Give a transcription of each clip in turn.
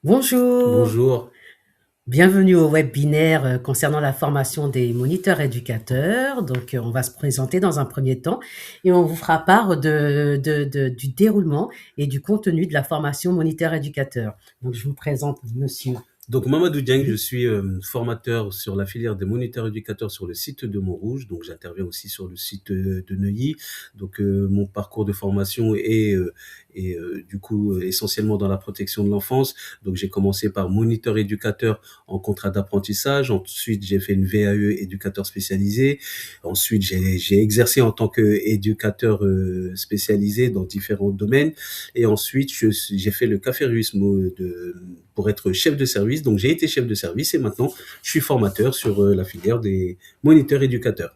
Bonjour, Bonjour. bienvenue au webinaire concernant la formation des moniteurs éducateurs. Donc, on va se présenter dans un premier temps et on vous fera part du déroulement et du contenu de la formation moniteur éducateur. Donc, je vous présente monsieur. Donc Mamadou Dieng, je Oui. suis formateur sur la filière des moniteurs éducateurs sur le site de Montrouge. Donc j'interviens aussi sur le site de Neuilly. Donc mon parcours de formation est du coup essentiellement dans la protection de l'enfance. Donc j'ai commencé par moniteur éducateur en contrat d'apprentissage. Ensuite j'ai fait une VAE éducateur spécialisé. Ensuite j'ai exercé en tant qu'éducateur spécialisé dans différents domaines. Et ensuite j'ai fait le caférisme pour être chef de service. Donc j'ai été chef de service et maintenant je suis formateur sur la filière des moniteurs éducateurs.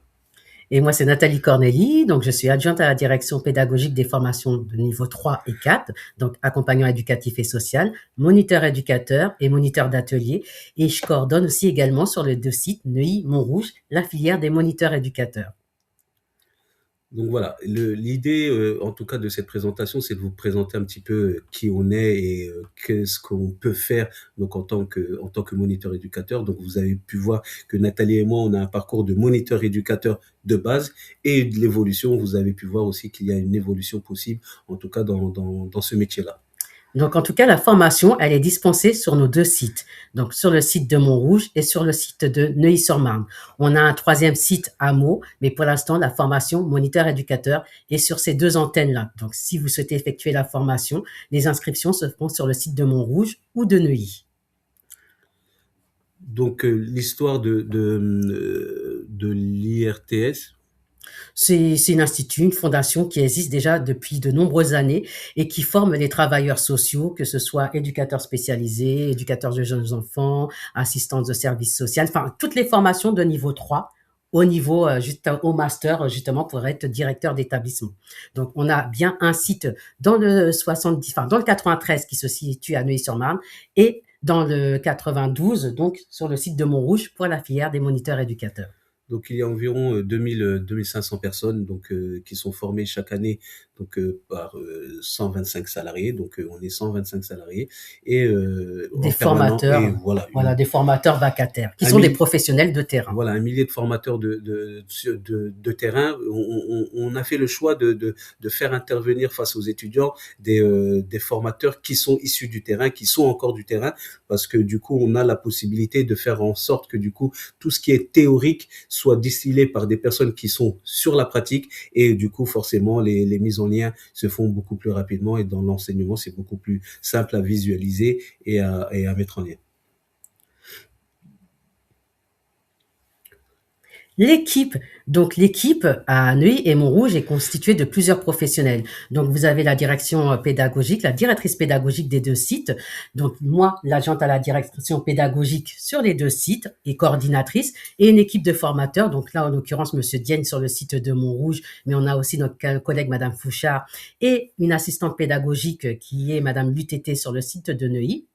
Et moi, c'est Nathalie Corneli. Donc, je suis adjointe à la direction pédagogique des formations de niveau 3 et 4, donc accompagnant éducatif et social, moniteur éducateur et moniteur d'atelier. Et je coordonne aussi également sur les deux sites Neuilly-Montrouge, la filière des moniteurs éducateurs. Donc voilà, l'idée en tout cas de cette présentation, c'est de vous présenter un petit peu qui on est et qu'est-ce qu'on peut faire donc en tant que moniteur éducateur. Donc vous avez pu voir que Nathalie et moi, on a un parcours de moniteur éducateur de base et de l'évolution. Vous avez pu voir aussi qu'il y a une évolution possible, en tout cas dans ce métier-là. Donc, en tout cas, la formation, elle est dispensée sur nos deux sites. Donc, sur le site de Montrouge et sur le site de Neuilly-sur-Marne. On a un troisième site à Meaux, mais pour l'instant, la formation moniteur éducateur est sur ces deux antennes-là. Donc, si vous souhaitez effectuer la formation, les inscriptions se font sur le site de Montrouge ou de Neuilly. Donc l'histoire de l'IRTS. C'est une institut, une fondation qui existe déjà depuis de nombreuses années et qui forme les travailleurs sociaux, que ce soit éducateurs spécialisés, éducateurs de jeunes enfants, assistants de services sociaux, enfin toutes les formations de niveau 3 au niveau juste au master justement pour être directeur d'établissement. Donc on a bien un site dans le 70, enfin dans le 93 qui se situe à Neuilly-sur-Marne et dans le 92 donc sur le site de Montrouge pour la filière des moniteurs éducateurs. Donc il y a environ 2500 personnes donc qui sont formées chaque année donc par 125 salariés. Donc on est 125 salariés et Des en permanent et formateurs, voilà voilà, des formateurs vacataires, qui un sont des mille professionnels de terrain. voilà, un millier de formateurs de terrain. On a fait le choix de faire intervenir face aux étudiants des formateurs qui sont issus du terrain, qui sont encore du terrain, parce que du coup, on a la possibilité de faire en sorte que du coup, tout ce qui est théorique soit distillé par des personnes qui sont sur la pratique et du coup, forcément, les mises en lien se font beaucoup plus rapidement et dans l'enseignement, c'est beaucoup plus simple à visualiser et à mettre en lien. L'équipe à Neuilly et Montrouge est constituée de plusieurs professionnels. Donc vous avez la direction pédagogique, la directrice pédagogique des deux sites. Donc moi, l'adjointe à la direction pédagogique sur les deux sites et coordinatrice et une équipe de formateurs. Donc là, en l'occurrence, Monsieur Dienne sur le site de Montrouge, mais on a aussi notre collègue Madame Fouchard et une assistante pédagogique qui est Madame Lutété sur le site de Neuilly.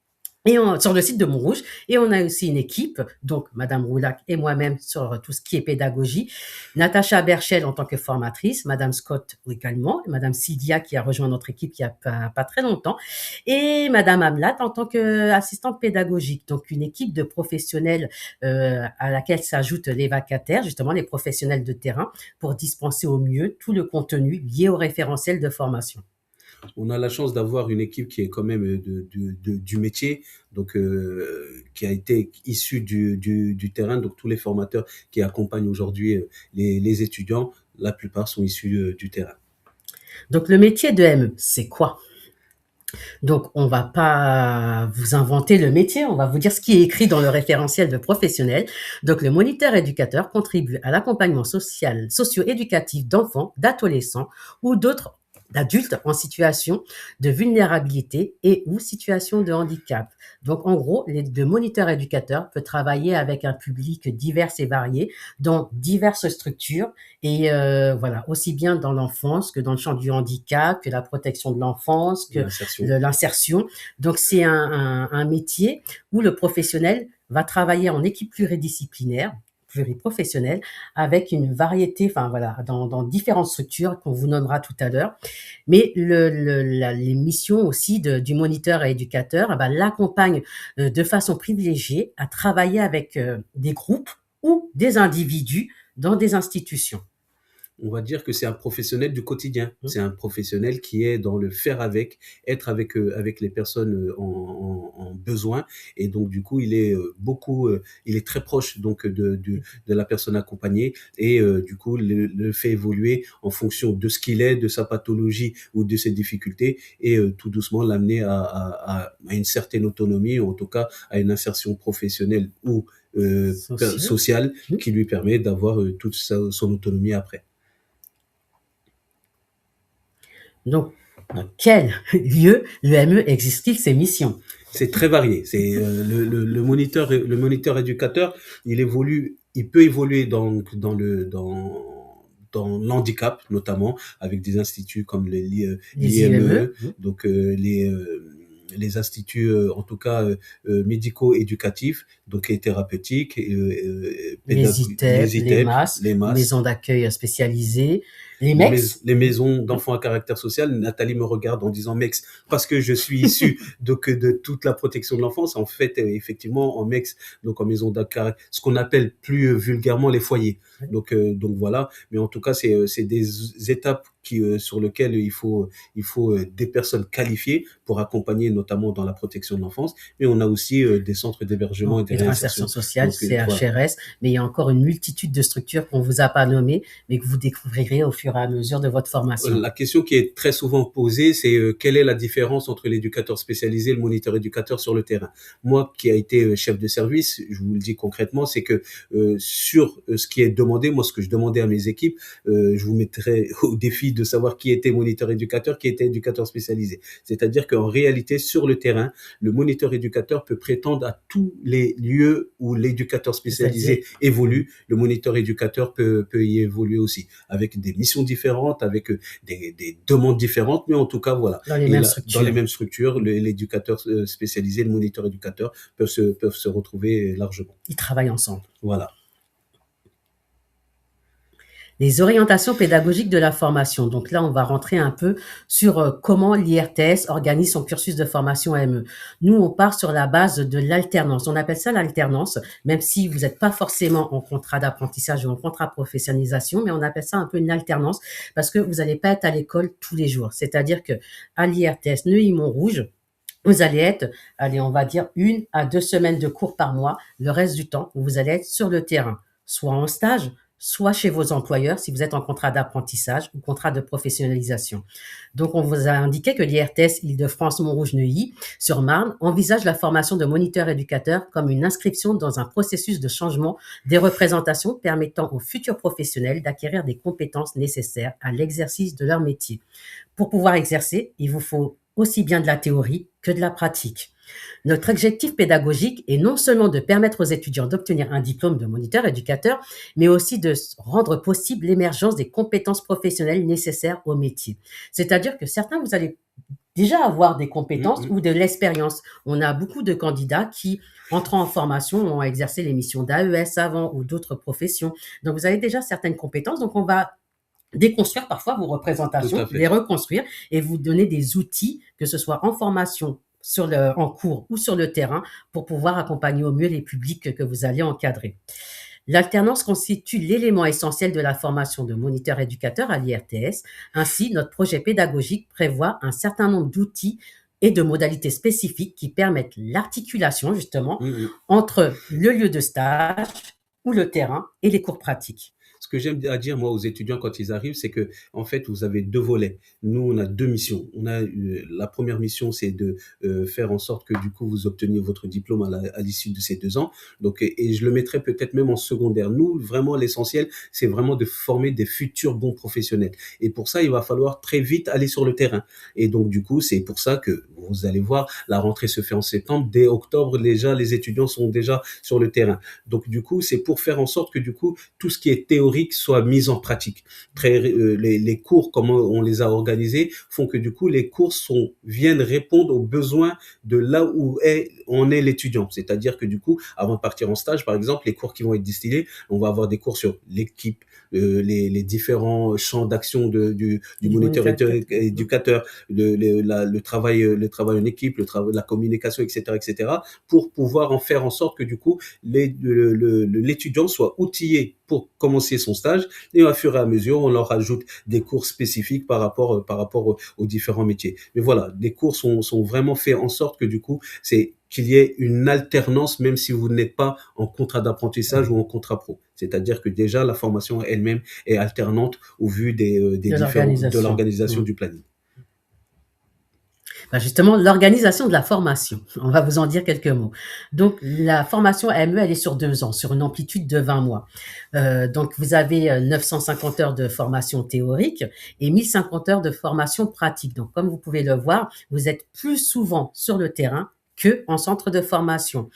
Sur le site de Montrouge, et on a aussi une équipe, donc Madame Roulac et moi-même sur tout ce qui est pédagogie, Natacha Berchel en tant que formatrice, Madame Scott également, et Madame Sidia qui a rejoint notre équipe il y a pas très longtemps, et Madame Amlat en tant qu'assistante pédagogique. Donc une équipe de professionnels à laquelle s'ajoutent les vacataires, justement les professionnels de terrain, pour dispenser au mieux tout le contenu lié au référentiel de formation. On a la chance d'avoir une équipe qui est quand même du métier, donc qui a été issue du terrain. Donc tous les formateurs qui accompagnent aujourd'hui les étudiants, la plupart sont issus du terrain. Donc le métier de ME, c'est quoi? Donc, on va pas vous inventer le métier, on va vous dire ce qui est écrit dans le référentiel de professionnel. Donc, le moniteur éducateur contribue à l'accompagnement social, socio-éducatif d'enfants, d'adolescents ou d'autres d'adultes en situation de vulnérabilité et ou situation de handicap. Donc, en gros, le moniteur éducateur peut travailler avec un public divers et varié dans diverses structures et voilà, aussi bien dans l'enfance que dans le champ du handicap, que la protection de l'enfance, que L'insertion. l'insertion. Donc, c'est un métier où le professionnel va travailler en équipe pluridisciplinaire pluriprofessionnelle avec une variété, enfin voilà, dans différentes structures qu'on vous nommera tout à l'heure. Mais les missions aussi du moniteur et éducateur, l'accompagnent de façon privilégiée à travailler avec des groupes ou des individus dans des institutions. On va dire que c'est un professionnel du quotidien. Mmh. C'est un professionnel qui est dans le faire avec, être avec les personnes en besoin. Et donc, du coup, il est il est très proche donc de la personne accompagnée et du coup, le fait évoluer en fonction de ce qu'il est, de sa pathologie ou de ses difficultés et tout doucement l'amener à une certaine autonomie ou en tout cas à une insertion professionnelle ou sociale Mmh. qui lui permet d'avoir toute son autonomie après. Donc, dans quel lieu l'EME exerce ses missions? C'est très varié. C'est le moniteur éducateur, il peut évoluer dans l'handicap notamment avec des instituts comme Les IME. l'IME, donc les instituts en tout cas médico-éducatifs, donc et thérapeutiques, Les ITEP, les les ITEP, MAS, les MAS, maisons d'accueil spécialisées, les MEX. les maisons d'enfants à caractère social. Nathalie me regarde en disant MEX parce que je suis issu de toute la protection de l'enfance. En fait, effectivement, en MEX, donc en maison d'accueil, ce qu'on appelle plus vulgairement les foyers. Donc voilà. Mais en tout cas, c'est des étapes sur lesquelles il faut des personnes qualifiées pour accompagner notamment dans la protection de l'enfance. Mais on a aussi des centres d'hébergement et de Et de réinsertion réinsertion. sociale, Donc, voilà. CHRS, mais il y a encore une multitude de structures qu'on vous a pas nommées, mais que vous découvrirez au fur et à mesure de votre formation. La question qui est très souvent posée, c'est quelle est la différence entre l'éducateur spécialisé et le moniteur éducateur sur le terrain. Moi, qui a été chef de service, je vous le dis concrètement, c'est que sur ce qui est demandé, moi, ce que je demandais à mes équipes, je vous mettrais au défi de savoir qui était moniteur éducateur, qui était éducateur spécialisé. C'est-à-dire qu'en réalité, sur le terrain, le moniteur éducateur peut prétendre à tous les lieux où l'éducateur spécialisé évolue. Le moniteur éducateur peut y évoluer aussi, avec des missions différentes, avec des demandes différentes, mais en tout cas, voilà. Dans les mêmes structures, L'éducateur spécialisé, le moniteur éducateur peuvent se retrouver largement. Ils travaillent ensemble. Voilà. Les orientations pédagogiques de la formation. Donc là, on va rentrer un peu sur comment l'IRTS organise son cursus de formation AME. Nous, on part sur la base de l'alternance. On appelle ça l'alternance, même si vous n'êtes pas forcément en contrat d'apprentissage ou en contrat de professionnalisation, mais on appelle ça un peu une alternance parce que vous n'allez pas être à l'école tous les jours. C'est-à-dire que à l'IRTS Neuilly-Montrouge, vous allez être, allez, on va dire 1 à 2 semaines de cours par mois. Le reste du temps, vous allez être sur le terrain, soit en stage, soit chez vos employeurs si vous êtes en contrat d'apprentissage ou contrat de professionnalisation. Donc, on vous a indiqué que l'IRTS Île-de-France Montrouge-Neuilly sur Marne envisage la formation de moniteurs éducateurs comme une inscription dans un processus de changement des représentations permettant aux futurs professionnels d'acquérir des compétences nécessaires à l'exercice de leur métier. Pour pouvoir exercer, il vous faut aussi bien de la théorie que de la pratique. Notre objectif pédagogique est non seulement de permettre aux étudiants d'obtenir un diplôme de moniteur éducateur, mais aussi de rendre possible l'émergence des compétences professionnelles nécessaires au métier. C'est-à-dire que certains, vous allez déjà avoir des compétences ou de l'expérience. On a beaucoup de candidats qui, entrant en formation, ont exercé les missions d'AES avant ou d'autres professions. Donc, vous avez déjà certaines compétences. Donc, on va déconstruire parfois vos représentations, les reconstruire et vous donner des outils, que ce soit en formation, en cours ou sur le terrain, pour pouvoir accompagner au mieux les publics que vous allez encadrer. L'alternance constitue l'élément essentiel de la formation de moniteur éducateur à l'IRTS. Ainsi, notre projet pédagogique prévoit un certain nombre d'outils et de modalités spécifiques qui permettent l'articulation, justement, entre le lieu de stage ou le terrain et les cours pratiques. Ce que j'aime à dire, moi, aux étudiants quand ils arrivent, c'est que, en fait, vous avez 2 volets. Nous, on a 2 missions. On a la première mission, c'est de faire en sorte que, du coup, vous obteniez votre diplôme à l'issue de ces 2 ans. Donc, et je le mettrai peut-être même en secondaire. Nous, vraiment, l'essentiel, c'est vraiment de former des futurs bons professionnels. Et pour ça, il va falloir très vite aller sur le terrain. Et donc, du coup, c'est pour ça que vous allez voir, la rentrée se fait en septembre. Dès octobre, déjà, les étudiants sont déjà sur le terrain. Donc, du coup, c'est pour faire en sorte que, du coup, tout ce qui est théorie théorique soit mise en pratique. Les cours, comment on les a organisés, font que du coup, les cours viennent répondre aux besoins de là où on est l'étudiant. C'est-à-dire que du coup, avant de partir en stage, par exemple, les cours qui vont être distillés, on va avoir des cours sur l'équipe, les différents champs d'action du moniteur éducateur, le travail en équipe, la communication, etc., etc., pour pouvoir en faire en sorte que du coup, l'étudiant soit outillé pour commencer son stage, et au fur et à mesure, on leur ajoute des cours spécifiques par rapport aux différents métiers. Mais voilà, les cours sont vraiment faits en sorte que du coup, c'est qu'il y ait une alternance, même si vous n'êtes pas en contrat d'apprentissage ou en contrat pro. C'est-à-dire que déjà, la formation elle-même est alternante au vu de l'organisation du planning. Ben justement, l'organisation de la formation. On va vous en dire quelques mots. Donc, la formation AME, elle est sur 2 ans, sur une amplitude de 20 mois. Donc, vous avez 950 heures de formation théorique et 1050 heures de formation pratique. Donc, comme vous pouvez le voir, vous êtes plus souvent sur le terrain que en centre de formation.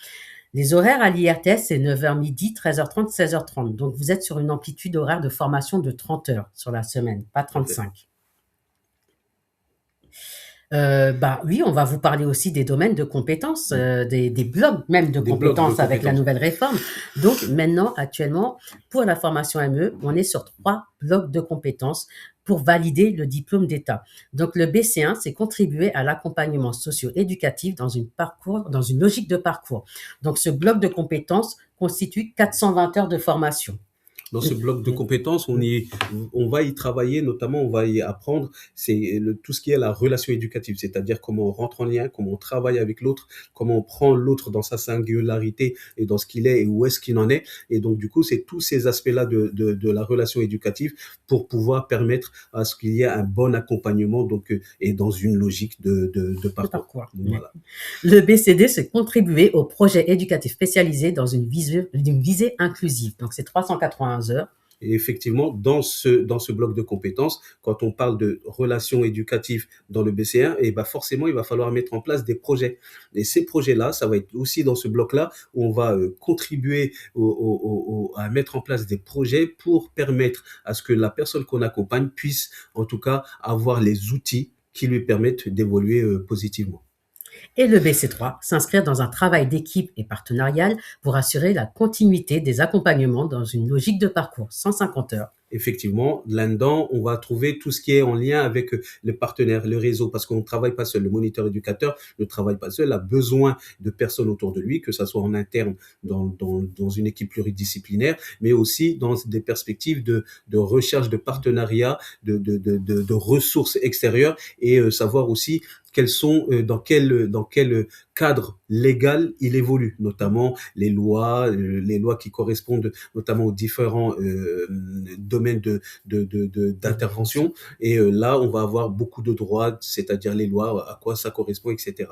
Les horaires à l'IRTS, c'est 9h midi, 13h30, 16h30. Donc, vous êtes sur une amplitude horaire de formation de 30 heures sur la semaine, pas 35. Okay. Oui, on va vous parler aussi des domaines de compétences, des blocs même de compétences avec la nouvelle réforme. Donc maintenant, actuellement, pour la formation ME, on est sur 3 blocs de compétences pour valider le diplôme d'État. Donc le BC1, c'est contribuer à l'accompagnement socio-éducatif dans une logique de parcours. Donc ce bloc de compétences constitue 420 heures de formation. Dans ce bloc de compétences, on va y travailler, notamment on va y apprendre tout ce qui est la relation éducative, c'est-à-dire comment on rentre en lien, comment on travaille avec l'autre, comment on prend l'autre dans sa singularité et dans ce qu'il est et où est-ce qu'il en est. Et donc du coup, c'est tous ces aspects-là de la relation éducative pour pouvoir permettre à ce qu'il y ait un bon accompagnement et dans une logique de parcours. Donc, voilà. Le BCD, c'est contribuer au projet éducatif spécialisé dans une visée inclusive. Donc c'est 380 heures. Et effectivement, dans ce bloc de compétences, quand on parle de relations éducatives dans le BC1, et forcément, il va falloir mettre en place des projets. Et ces projets-là, ça va être aussi dans ce bloc-là où on va contribuer à mettre en place des projets pour permettre à ce que la personne qu'on accompagne puisse, en tout cas, avoir les outils qui lui permettent d'évoluer positivement. Et le BC3, s'inscrire dans un travail d'équipe et partenarial pour assurer la continuité des accompagnements dans une logique de parcours, 150 heures. Effectivement, là-dedans, on va trouver tout ce qui est en lien avec les partenaires, le réseau, parce qu'on ne travaille pas seul. Le moniteur éducateur ne travaille pas seul, a besoin de personnes autour de lui, que ça soit en interne dans une équipe pluridisciplinaire, mais aussi dans des perspectives de recherche de partenariat, de ressources extérieures et savoir aussi dans quel cadre légal il évolue, notamment les lois qui correspondent notamment aux différents domaines d'intervention. Et là, on va avoir beaucoup de droits, c'est-à-dire les lois, à quoi ça correspond, etc.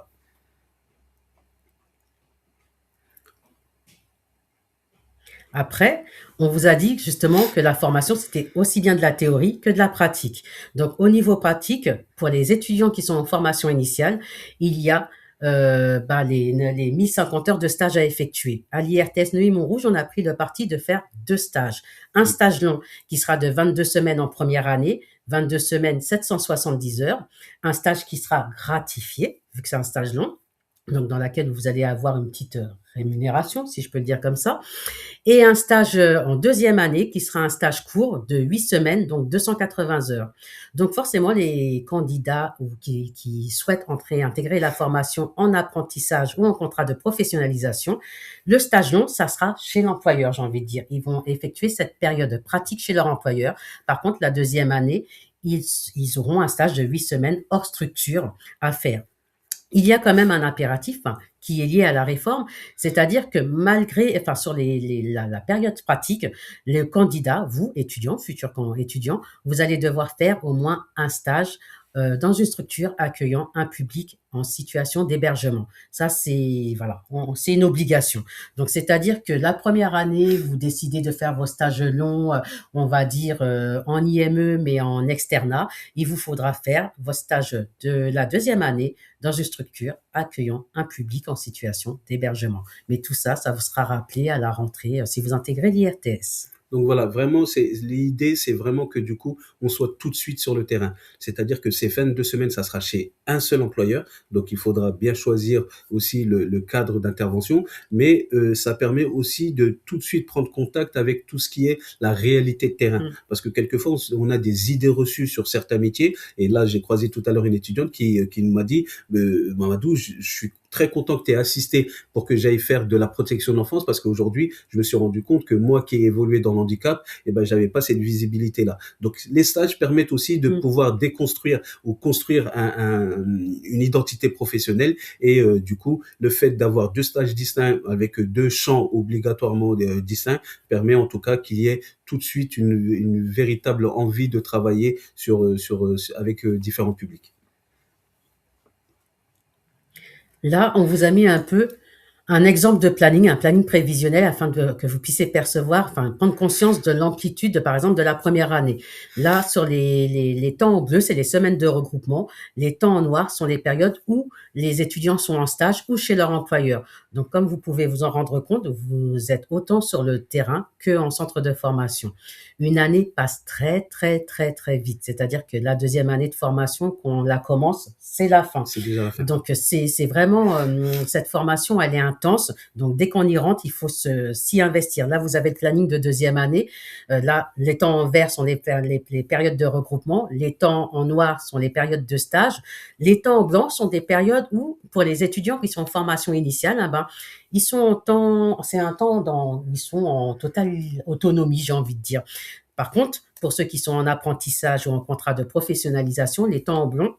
Après, on vous a dit justement que la formation, c'était aussi bien de la théorie que de la pratique. Donc, au niveau pratique, pour les étudiants qui sont en formation initiale, il y a les 1050 heures de stage à effectuer. À l'IRTS Neuilly-Montrouge, on a pris le parti de faire 2 stages. Un stage long qui sera de 22 semaines en première année, 22 semaines, 770 heures. Un stage qui sera gratifié, vu que c'est un stage long, donc dans laquelle vous allez avoir une petite rémunération, si je peux le dire comme ça, et un stage en deuxième année qui sera un stage court de 8 semaines, donc 280 heures. Donc forcément, les candidats qui souhaitent intégrer la formation en apprentissage ou en contrat de professionnalisation, le stage long, ça sera chez l'employeur, j'ai envie de dire. Ils vont effectuer cette période pratique chez leur employeur. Par contre, la deuxième année, ils auront un stage de 8 semaines hors structure à faire. Il y a quand même un impératif qui est lié à la réforme, c'est-à-dire que sur la période pratique, le candidat, vous, étudiant, futur étudiant, vous allez devoir faire au moins un stage dans une structure accueillant un public en situation d'hébergement. Ça, c'est une obligation. Donc, c'est-à-dire que la première année, vous décidez de faire vos stages longs, on va dire en IME, mais en externat. Il vous faudra faire vos stages de la deuxième année dans une structure accueillant un public en situation d'hébergement. Mais tout ça, ça vous sera rappelé à la rentrée si vous intégrez l'IRTS. Donc voilà, vraiment, l'idée, c'est vraiment que du coup, on soit tout de suite sur le terrain. C'est-à-dire que ces fins de semaine, ça sera chez un seul employeur. Donc il faudra bien choisir aussi le cadre d'intervention, mais ça permet aussi de tout de suite prendre contact avec tout ce qui est la réalité de terrain. Mm. Parce que quelquefois, on a des idées reçues sur certains métiers. Et là, j'ai croisé tout à l'heure une étudiante qui m'a dit, Mamadou, je suis très content que tu aies assisté pour que j'aille faire de la protection de l'enfance, parce qu'aujourd'hui, je me suis rendu compte que moi qui ai évolué dans l'handicap, eh ben, j'avais pas cette visibilité-là. Donc, les stages permettent aussi de Mm. pouvoir déconstruire ou construire une identité professionnelle. Et du coup, le fait d'avoir deux stages distincts avec deux champs obligatoirement distincts permet en tout cas qu'il y ait tout de suite une véritable envie de travailler avec différents publics. Là, on vous a mis un peu un exemple de planning, un planning prévisionnel afin que vous puissiez percevoir, enfin prendre conscience de l'amplitude, par exemple, de la première année. Là, sur les temps en bleu, c'est les semaines de regroupement. Les temps en noir sont les périodes où les étudiants sont en stage ou chez leur employeur. Donc, comme vous pouvez vous en rendre compte, vous êtes autant sur le terrain qu'en centre de formation. Une année passe très, très, très, très vite. C'est-à-dire que la deuxième année de formation, qu'on la commence, c'est la fin. C'est déjà la fin. Donc, c'est vraiment, cette formation, elle est intense. Donc, dès qu'on y rentre, il faut s'y investir. Là, vous avez le planning de deuxième année. Là, les temps en vert sont les périodes de regroupement. Les temps en noir sont les périodes de stage. Les temps en blanc sont des périodes où, pour les étudiants qui sont en formation initiale, ils sont ils sont en totale autonomie, j'ai envie de dire. Par contre, pour ceux qui sont en apprentissage ou en contrat de professionnalisation, les temps en blanc,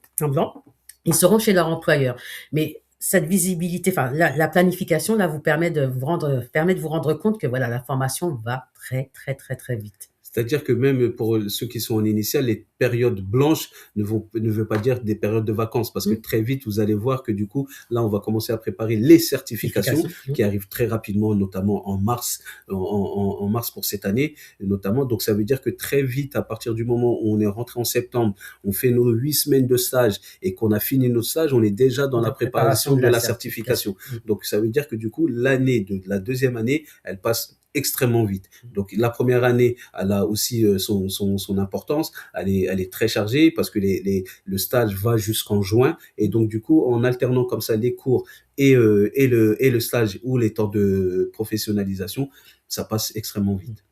ils seront chez leur employeur. Mais cette visibilité, enfin, la planification, là, permet de vous rendre compte que voilà, la formation va très, très, très, très vite. C'est-à-dire que même pour ceux qui sont en initiale, les périodes blanches ne veut pas dire des périodes de vacances, parce que très vite, vous allez voir que du coup, là, on va commencer à préparer les certifications qui arrivent très rapidement, notamment en mars pour cette année, notamment. Donc, ça veut dire que très vite, à partir du moment où on est rentré en septembre, on fait nos 8 semaines de stage et qu'on a fini nos stages, on est déjà dans la préparation de la certification. Donc, ça veut dire que du coup, l'année de la deuxième année, elle passe extrêmement vite. Donc la première année, elle a aussi son importance. Elle est très chargée parce que le stage va jusqu'en juin, et donc du coup, en alternant comme ça les cours et le stage ou les temps de professionnalisation, ça passe extrêmement vite.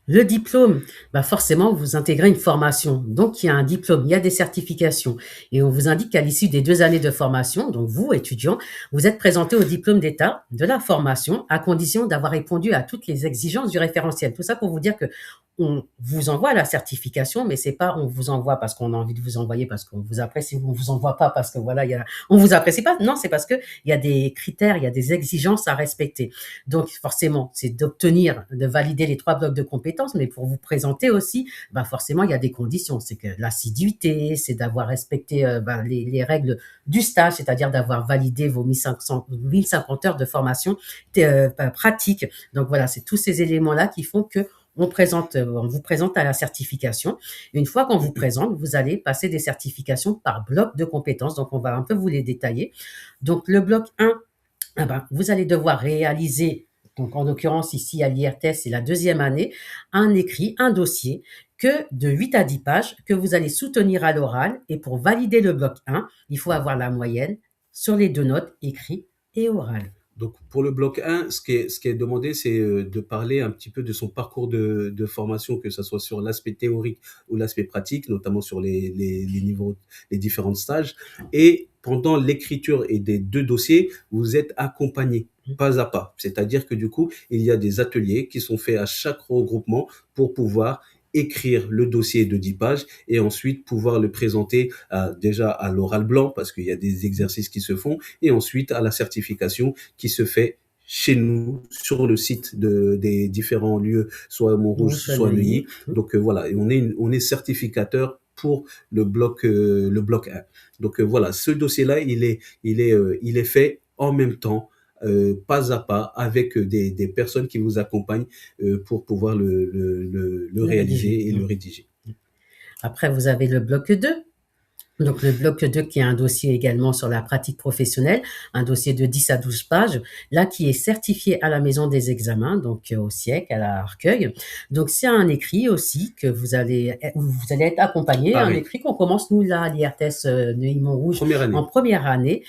Le diplôme, forcément, vous intégrez une formation. Donc, il y a un diplôme, il y a des certifications. Et on vous indique qu'à l'issue des 2 années de formation, donc vous, étudiants, vous êtes présenté au diplôme d'État de la formation à condition d'avoir répondu à toutes les exigences du référentiel. Tout ça pour vous dire que on vous envoie la certification, mais c'est pas on vous envoie parce qu'on a envie de vous envoyer, parce qu'on vous apprécie, on vous envoie pas parce que voilà, on vous apprécie pas. Non, c'est parce que il y a des critères, il y a des exigences à respecter. Donc, forcément, c'est de valider les 3 blocs de compétences, mais pour vous présenter aussi, forcément, il y a des conditions. C'est que l'assiduité, c'est d'avoir respecté les règles du stage, c'est-à-dire d'avoir validé vos 1050 heures de formation pratique. Donc voilà, c'est tous ces éléments-là qui font que on vous présente à la certification. Une fois qu'on vous présente, vous allez passer des certifications par bloc de compétences. Donc, on va un peu vous les détailler. Donc, le bloc 1, vous allez devoir réaliser, donc en l'occurrence ici à l'IRTS, c'est la deuxième année, un écrit, un dossier de 8 à 10 pages que vous allez soutenir à l'oral. Et pour valider le bloc 1, il faut avoir la moyenne sur les 2 notes, écrit et oral. Donc pour le bloc 1, ce qui est demandé, c'est de parler un petit peu de son parcours de formation, que ce soit sur l'aspect théorique ou l'aspect pratique, notamment sur les niveaux, les différents stages. Et pendant l'écriture et des 2 dossiers, vous êtes accompagné pas à pas. C'est-à-dire que du coup, il y a des ateliers qui sont faits à chaque regroupement pour pouvoir écrire le dossier de 10 pages et ensuite pouvoir le présenter déjà à l'oral blanc, parce qu'il y a des exercices qui se font, et ensuite à la certification qui se fait chez nous sur le site des différents lieux, soit à Montrouge, soit Neuilly. Donc voilà, et on est certificateur pour le bloc 1. Donc voilà, ce dossier-là, il est fait en même temps, pas à pas, avec des personnes qui vous accompagnent pour pouvoir le réaliser et le rédiger. Après, vous avez le bloc 2. Donc le bloc 2 qui est un dossier également sur la pratique professionnelle, un dossier de 10 à 12 pages, là qui est certifié à la maison des examens, donc au SIEC, à la Arcueil. Donc c'est un écrit aussi que où vous allez être accompagné, un Pareil, écrit qu'on commence nous là à l'IRTS Neuilly-Montrouge première en année. première année,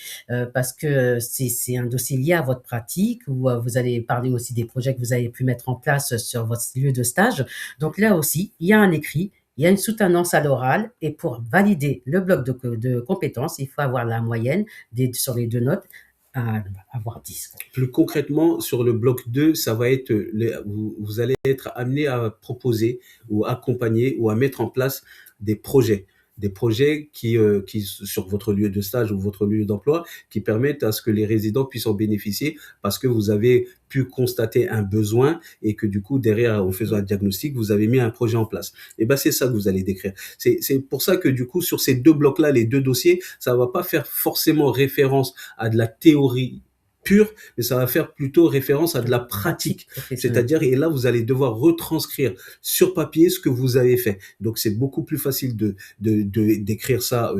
parce que c'est un dossier lié à votre pratique où vous allez parler aussi des projets que vous avez pu mettre en place sur votre lieu de stage. Donc là aussi, il y a un écrit, il y a une soutenance à l'oral et pour valider le bloc de compétences, il faut avoir la moyenne sur les deux notes à avoir 10. Plus concrètement, sur le bloc 2, ça va être, vous allez être amené à proposer ou accompagner ou à mettre en place des projets. Des projets qui, sur votre lieu de stage ou votre lieu d'emploi, qui permettent à ce que les résidents puissent en bénéficier parce que vous avez pu constater un besoin et que du coup, derrière, en faisant un diagnostic, vous avez mis un projet en place. Et ben, c'est ça que vous allez décrire. C'est pour ça que du coup, sur ces deux blocs-là, les deux dossiers, ça va pas faire forcément référence à de la théorie pure, mais ça va faire plutôt référence à de la pratique. Professionnelle. C'est-à-dire, et là, vous allez devoir retranscrire sur papier ce que vous avez fait. Donc, c'est beaucoup plus facile d'écrire ça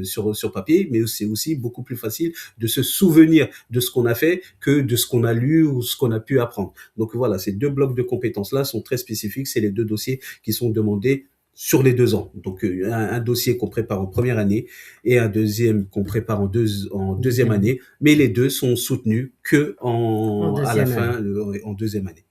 sur papier, mais c'est aussi beaucoup plus facile de se souvenir de ce qu'on a fait que de ce qu'on a lu ou ce qu'on a pu apprendre. Donc voilà, ces deux blocs de compétences-là sont très spécifiques. C'est les deux dossiers qui sont demandés sur les 2 ans. Donc un dossier qu'on prépare en première année et un deuxième qu'on prépare en deuxième année, mais les deux sont soutenus que En à la deuxième année. fin, en deuxième année.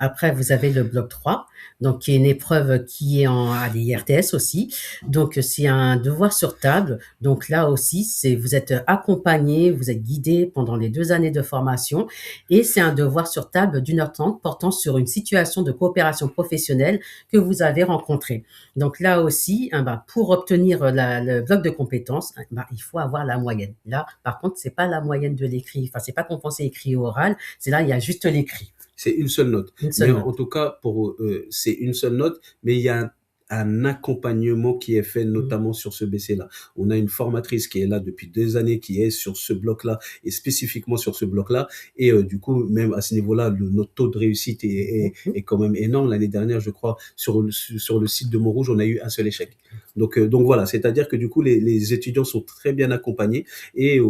Après, vous avez le bloc 3, donc qui est une épreuve qui est à l'IRTS aussi. Donc, c'est un devoir sur table. Donc là aussi, vous êtes accompagné, vous êtes guidé pendant les 2 années de formation et c'est un devoir sur table d'1h30 portant sur une situation de coopération professionnelle que vous avez rencontrée. Donc là aussi, pour obtenir le bloc de compétences, il faut avoir la moyenne. Là, par contre, c'est pas la moyenne de l'écrit. Enfin, c'est pas compensé écrit ou oral. C'est là, il y a juste l'écrit. C'est une seule note. Une Mais seule en note. tout cas, c'est une seule note, mais il y a un accompagnement qui est fait Mmh. notamment sur ce BC-là. On a une formatrice qui est là depuis 2 années, qui est sur ce bloc-là et spécifiquement sur ce bloc-là. Et du coup, même à ce niveau-là, notre taux de réussite Mmh. est quand même énorme. L'année dernière, je crois, sur le site de Montrouge, on a eu un seul échec. Donc voilà, c'est-à-dire que du coup, les étudiants sont très bien accompagnés et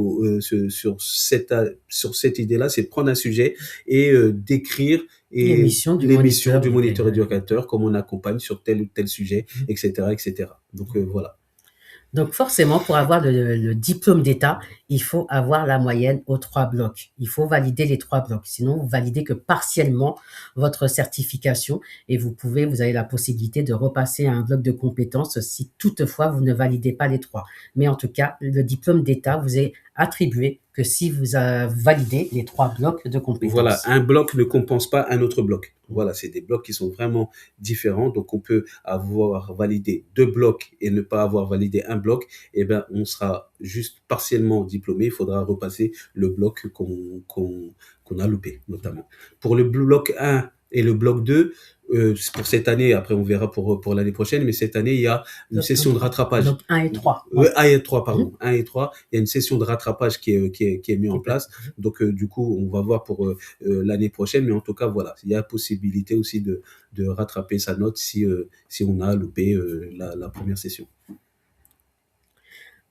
sur cette idée-là, c'est de prendre un sujet et d'écrire et L'émission du l'émission moniteur du moniteur ouais. éducateur, comme on accompagne sur tel ou tel sujet, Mmh. etc., etc. Donc voilà. Donc forcément, pour avoir le diplôme d'État, il faut avoir la moyenne aux 3 blocs. Il faut valider les 3 blocs. Sinon, vous validez que partiellement votre certification et vous avez la possibilité de repasser à un bloc de compétences si toutefois vous ne validez pas les 3. Mais en tout cas, le diplôme d'État vous est attribué que si vous validez les 3 blocs de Voilà, compétences. un bloc ne compense pas un autre bloc. Voilà, c'est des blocs qui sont vraiment différents. Donc, on peut avoir validé 2 blocs et ne pas avoir validé un bloc. Eh ben, on sera juste partiellement diplômé. Il faudra repasser le bloc qu'on a loupé, notamment. Pour le bloc 1 et le bloc 2, pour cette année, après on verra pour l'année prochaine, mais cette année, il y a une Bloc 1, session de 3. rattrapage. Donc 1 et 3. Ouais. 1 et 3, Mmh. pardon. 1 et 3, il y a une session de rattrapage qui est mise en place. Donc, du coup, on va voir pour l'année prochaine, mais en tout cas, voilà, il y a possibilité aussi de rattraper sa note si on a loupé la première session.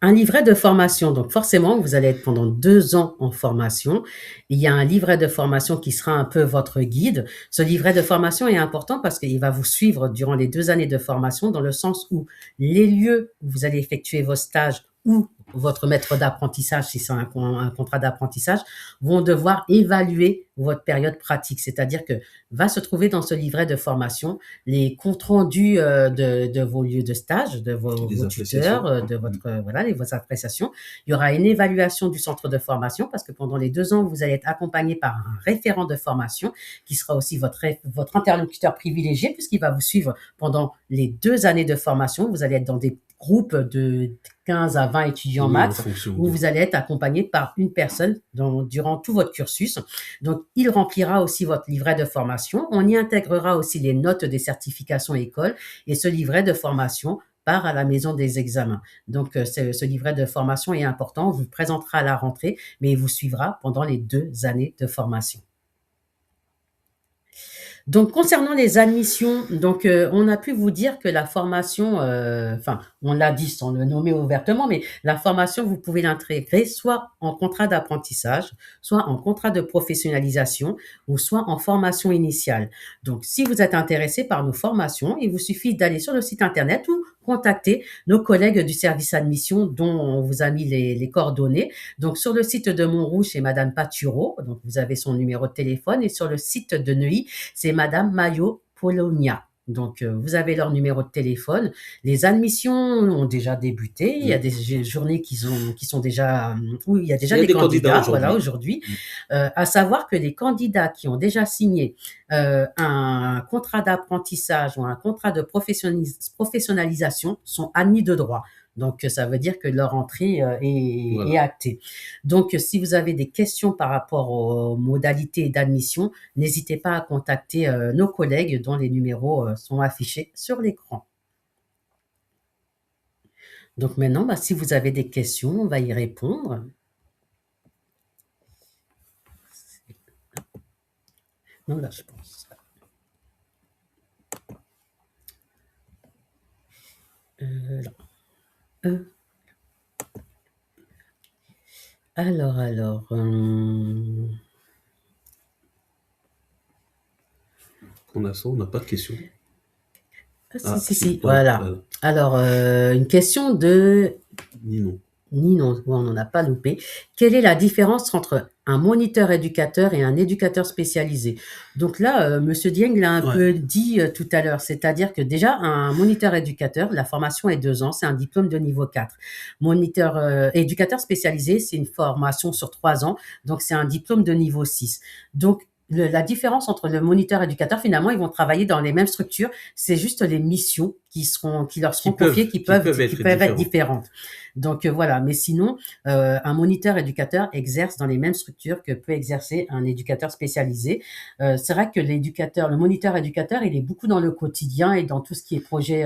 Un livret de formation, donc forcément, vous allez être pendant 2 ans en formation. Il y a un livret de formation qui sera un peu votre guide. Ce livret de formation est important parce qu'il va vous suivre durant les 2 années de formation dans le sens où les lieux où vous allez effectuer vos stages ou votre maître d'apprentissage, si c'est un contrat d'apprentissage, vont devoir évaluer votre période pratique. C'est-à-dire que va se trouver dans ce livret de formation les comptes rendus de vos lieux de stage, de Les vos tuteurs, appréciations. de voilà, vos appréciations. Il y aura une évaluation du centre de formation parce que pendant les 2 ans, vous allez être accompagné par un référent de formation qui sera aussi votre interlocuteur privilégié puisqu'il va vous suivre pendant les 2 années de formation. Vous allez être dans des groupes de 15 à 20 étudiants Oui, en max, fonction où de. vous allez être accompagné par une personne durant tout votre cursus. Donc, il remplira aussi votre livret de formation. On y intégrera aussi les notes des certifications écoles et ce livret de formation part à la maison des examens. Donc, ce livret de formation est important. On vous présentera à la rentrée, mais il vous suivra pendant les 2 années de formation. Donc concernant les admissions, donc on a pu vous dire que la formation, enfin on l'a dit sans le nommer ouvertement, mais la formation vous pouvez l'intégrer soit en contrat d'apprentissage, soit en contrat de professionnalisation ou soit en formation initiale. Donc si vous êtes intéressé par nos formations, il vous suffit d'aller sur le site internet ou contacter nos collègues du service admission dont on vous a mis les coordonnées. Donc sur le site de Montrouge, c'est Madame Paturo, donc vous avez son numéro de téléphone, et sur le site de Neuilly, c'est Madame Mayo Polonia. Donc, vous avez leur numéro de téléphone. Les admissions ont déjà débuté. Il y a des journées qui sont déjà, où il y a déjà Il y a des des candidats candidats, aujourd'hui. voilà, aujourd'hui. À savoir que les candidats qui ont déjà signé un contrat d'apprentissage ou un contrat de professionnalisation sont admis de droit. Donc, ça veut dire que leur entrée est Voilà. actée. Donc, si vous avez des questions par rapport aux modalités d'admission, n'hésitez pas à contacter nos collègues dont les numéros sont affichés sur l'écran. Donc maintenant, bah, si vous avez des questions, on va y répondre. Non, là, je pense. Là. Alors. Pour l'instant, on n'a pas de questions. Ah, si, voilà. Alors, une question de Ninon. Ninon, on n'en a pas loupé. Quelle est la différence entre un moniteur éducateur et un éducateur spécialisé? Donc là, Monsieur Dieng l'a un peu dit tout à l'heure, c'est-à-dire que déjà, un moniteur éducateur, la formation est 2 ans, c'est un diplôme de niveau 4. Moniteur éducateur spécialisé, c'est une formation sur 3 ans, donc c'est un diplôme de niveau 6. Donc, la différence entre le moniteur et éducateur, finalement, ils vont travailler dans les mêmes structures. C'est juste les missions qui leur seront confiées, qui peuvent être différentes. Donc voilà. Mais sinon, un moniteur éducateur exerce dans les mêmes structures que peut exercer un éducateur spécialisé. C'est vrai que le moniteur éducateur, il est beaucoup dans le quotidien et dans tout ce qui est projet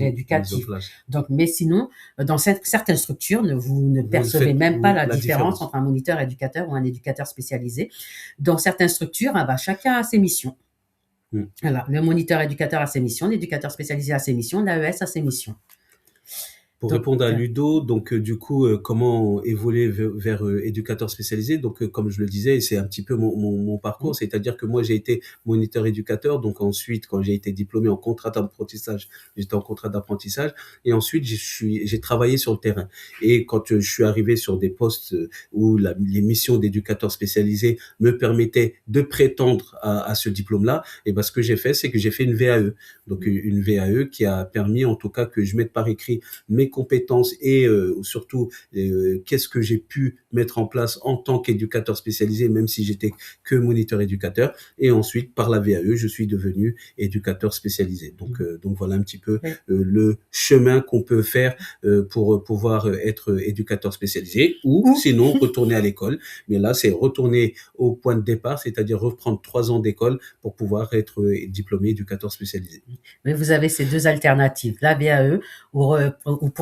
éducatif. Donc, mais sinon, dans certaines structures, vous ne percevez même pas la différence entre un moniteur éducateur ou un éducateur spécialisé. Dans certaines structures, chacun a ses missions. Alors, le moniteur éducateur a ses missions, l'éducateur spécialisé a ses missions, l'AES a ses missions. Pour répondre à Ludo, donc du coup, comment évoluer vers éducateur spécialisé? Donc, comme je le disais, c'est un petit peu mon parcours, c'est-à-dire que moi j'ai été moniteur éducateur, donc ensuite quand j'ai été diplômé en contrat d'apprentissage, j'étais en contrat d'apprentissage, et ensuite j'ai travaillé sur le terrain. Et quand je suis arrivé sur des postes où les missions d'éducateur spécialisé me permettaient de prétendre à ce diplôme-là, et ben ce que j'ai fait, c'est que j'ai fait une VAE, donc une VAE qui a permis en tout cas que je mette par écrit mes compétences et surtout qu'est-ce que j'ai pu mettre en place en tant qu'éducateur spécialisé, même si j'étais que moniteur éducateur. Et ensuite, par la VAE, je suis devenu éducateur spécialisé. Donc voilà un petit peu le chemin qu'on peut faire pour pouvoir être éducateur spécialisé ou sinon retourner à l'école. Mais là, c'est retourner au point de départ, c'est-à-dire reprendre 3 ans d'école pour pouvoir être diplômé éducateur spécialisé. Mais vous avez ces deux alternatives, la VAE ou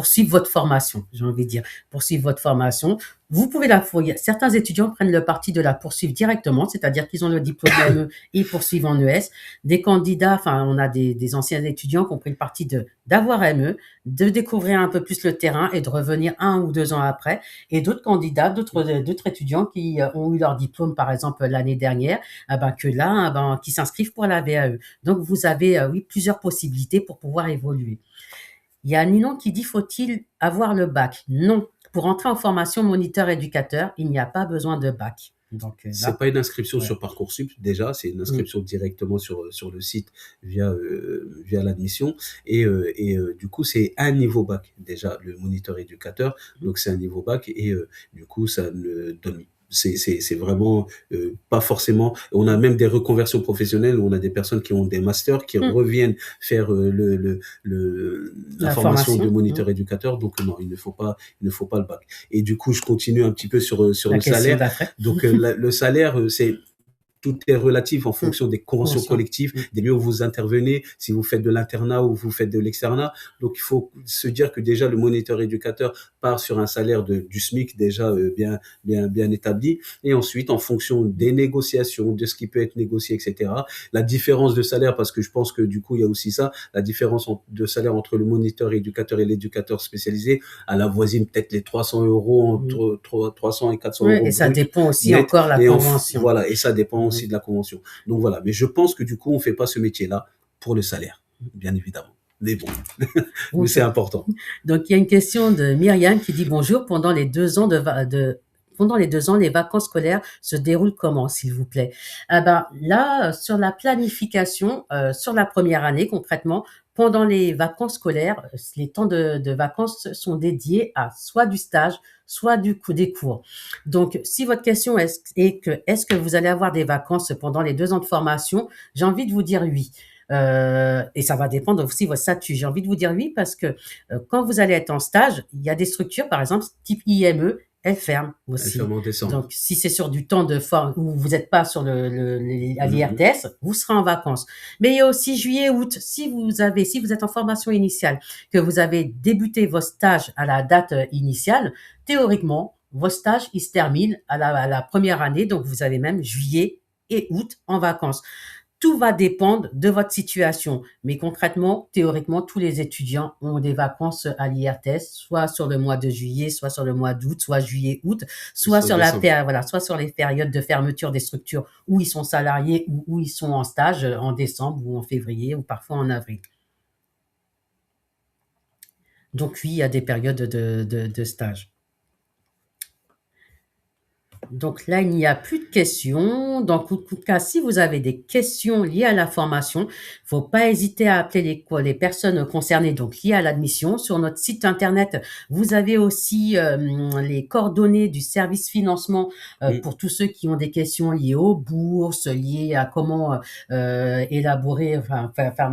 poursuivre votre formation, j'ai envie de dire. Poursuivre votre formation. Vous pouvez certains étudiants prennent le parti de la poursuivre directement, c'est-à-dire qu'ils ont le diplôme ME et poursuivent en ES. Des candidats, on a des anciens étudiants qui ont pris le parti d'avoir ME, de découvrir un peu plus le terrain et de revenir 1 ou 2 ans après. Et d'autres candidats, d'autres étudiants qui ont eu leur diplôme, par exemple, l'année dernière, qui s'inscrivent pour la VAE. Donc, vous avez, plusieurs possibilités pour pouvoir évoluer. Il y a Ninon qui dit, faut-il avoir le bac? Non. Pour entrer en formation moniteur éducateur, il n'y a pas besoin de bac. Donc, c'est pas une inscription sur Parcoursup déjà, c'est une inscription directement sur le site via l'admission et du coup c'est un niveau bac déjà le moniteur éducateur, donc c'est un niveau bac et du coup ça ne donne c'est vraiment pas forcément. On a même des reconversions professionnelles où on a des personnes qui ont des masters qui reviennent faire la formation de moniteur éducateur. Donc non, il ne faut pas le bac. Et du coup, je continue un petit peu sur le salaire. Donc le salaire, c'est tout est relatif en fonction des conventions collectives, des lieux où vous intervenez, si vous faites de l'internat ou vous faites de l'externat. Donc, il faut se dire que déjà, le moniteur éducateur part sur un salaire du SMIC déjà bien établi, et ensuite en fonction des négociations, de ce qui peut être négocié, etc. La différence de salaire, parce que je pense que du coup il y a aussi ça, la différence de salaire entre le moniteur éducateur et l'éducateur spécialisé, à la voisine peut-être les 300 euros, entre 300 et 400 Oui, euros et ça brut dépend aussi net, encore la et convention. voilà, et ça dépend Mhm. aussi de la convention. Donc voilà, mais je pense que du coup on fait pas ce métier-là pour le salaire, bien évidemment. Mais bon, mais Vous c'est important. Donc, il y a une question de Myriam qui dit bonjour. Pendant les 2 ans, les vacances scolaires se déroulent comment, s'il vous plaît? Ah ben, là, sur la planification, sur la première année, concrètement, pendant les vacances scolaires, les temps de vacances sont dédiés à soit du stage, soit des cours. Donc, si votre question est que vous allez avoir des vacances pendant les 2 ans de formation, j'ai envie de vous dire oui. Et ça va dépendre aussi de votre statut. J'ai envie de vous dire oui parce que quand vous allez être en stage, il y a des structures, par exemple, type IME, elles ferment Elle aussi. ferme en décembre. Donc, si c'est sur du temps de forme où vous n'êtes pas sur à Mhm. l'IRTS, vous serez en vacances. Mais il y a aussi juillet, août. Si vous êtes en formation initiale, que vous avez débuté vos stages à la date initiale, théoriquement, vos stages, ils se terminent à la première année. Donc, vous avez même juillet et août en vacances. Tout va dépendre de votre situation. Mais concrètement, théoriquement, tous les étudiants ont des vacances à l'IRTS, soit sur le mois de juillet, soit sur le mois d'août, soit juillet-août, soit Sur sur décembre. voilà, soit sur les périodes de fermeture des structures où ils sont salariés ou où ils sont en stage en décembre ou en février ou parfois en avril. Donc oui, il y a des périodes de stage. Donc là, il n'y a plus de questions. Dans tout cas, si vous avez des questions liées à la formation, faut pas hésiter à appeler les personnes concernées, donc liées à l'admission. Sur notre site internet, vous avez aussi les coordonnées du service financement Mm. pour tous ceux qui ont des questions liées aux bourses, liées à comment élaborer,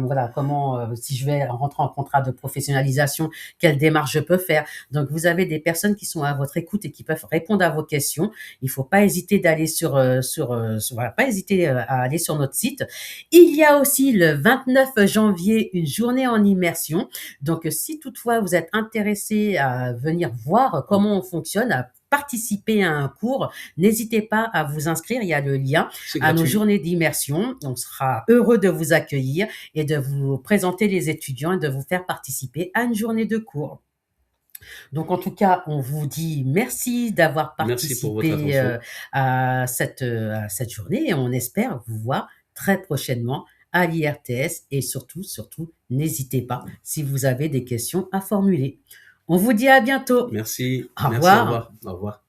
voilà, comment, si je vais rentrer en contrat de professionnalisation, quelle démarche je peux faire. Donc, vous avez des personnes qui sont à votre écoute et qui peuvent répondre à vos questions. Il faut pas hésiter d'aller voilà, pas hésiter à aller sur notre site. Il y a aussi le 29 janvier une journée en immersion. Donc, si toutefois vous êtes intéressé à venir voir comment on fonctionne, à participer à un cours, n'hésitez pas à vous inscrire. Il y a le lien C'est à nos gratuit. journées d'immersion. On sera heureux de vous accueillir et de vous présenter les étudiants et de vous faire participer à une journée de cours. Donc, en tout cas, on vous dit merci d'avoir Merci pour votre participé attention. à cette journée et on espère vous voir très prochainement à l'IRTS et surtout, n'hésitez pas si vous avez des questions à formuler. On vous dit à bientôt. Merci, Au merci, au revoir. revoir, au revoir.